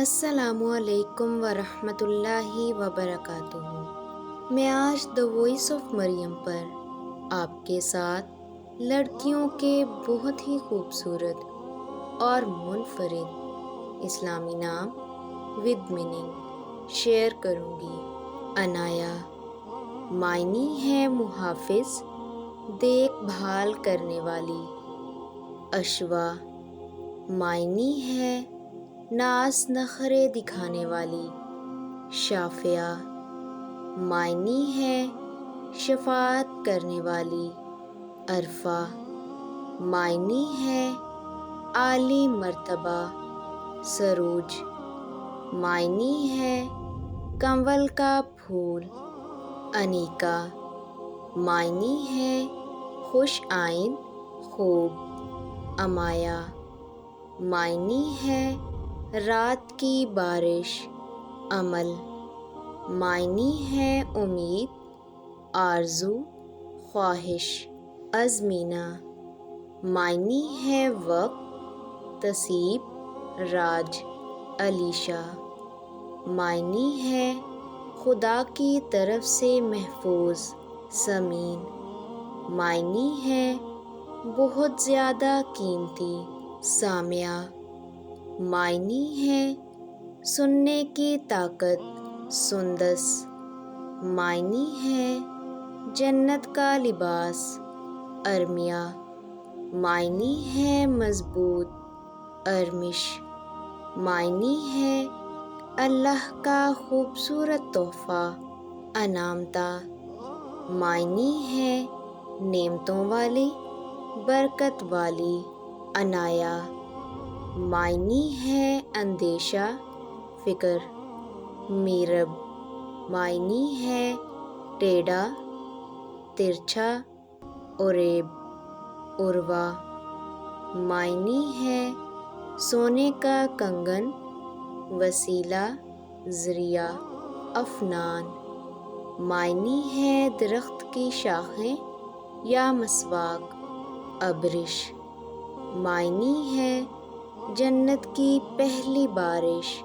السلام علیکم ورحمۃ اللہ وبرکاتہ۔ میں آج دا وائس آف مریم پر آپ کے ساتھ لڑکیوں کے بہت ہی خوبصورت اور منفرد اسلامی نام ود میننگ شیئر کروں گی۔ عنایا معنی ہے محافظ، دیکھ بھال کرنے والی۔ اشوا معنی ہے ناز نخرے دکھانے والی۔ شافعہ معنی ہے شفاعت کرنے والی۔ عرفہ معنی ہے عالی مرتبہ۔ سروج معنی ہے کنول کا پھول۔ انیکا معنی ہے خوش آئند، خوب۔ امایا معنی ہے رات کی بارش۔ امل معنی ہے امید، آرزو، خواہش۔ ازمینہ معنی ہے وقت، تصیب، راج۔ علیشہ معنی ہے خدا کی طرف سے محفوظ، ثمین۔ معنی ہے بہت زیادہ قیمتی۔ سامعہ معنی ہے سننے کی طاقت، سندس۔ معنی ہے جنت کا لباس۔ ارمیہ معنی ہے مضبوط۔ ارمش معنی ہے اللہ کا خوبصورت تحفہ۔ انعامتا معنی ہے نعمتوں والی، برکت والی۔ عنایا معنی ہے اندیشہ، فکر۔ میرب معنی ہے ٹیڑھا، ترچھا۔ عریب عروہ معنی ہے سونے کا کنگن، وسیلہ، ذریعہ۔ افنان معنی ہے درخت کی شاخیں یا مسواک۔ ابرش معنی ہے جنت کی پہلی بارش۔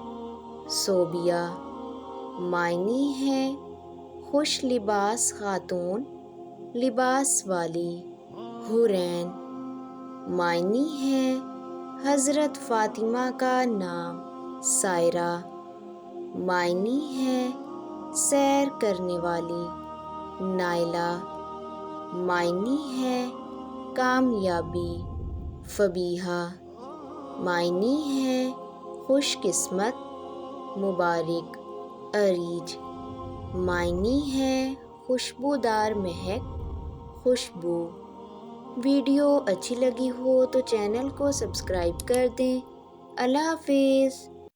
صوبیہ معنی ہے خوش لباس خاتون، لباس والی۔ حورین معنی ہے حضرت فاطمہ کا نام۔ سائرہ معنی ہے سیر کرنے والی۔ نائلہ معنی ہے کامیابی۔ فبیہہ معنی ہے خوش قسمت، مبارک۔ اریج معنی ہے خوشبودار مہک، خوشبو۔ ویڈیو اچھی لگی ہو تو چینل کو سبسکرائب کر دیں۔ اللہ حافظ۔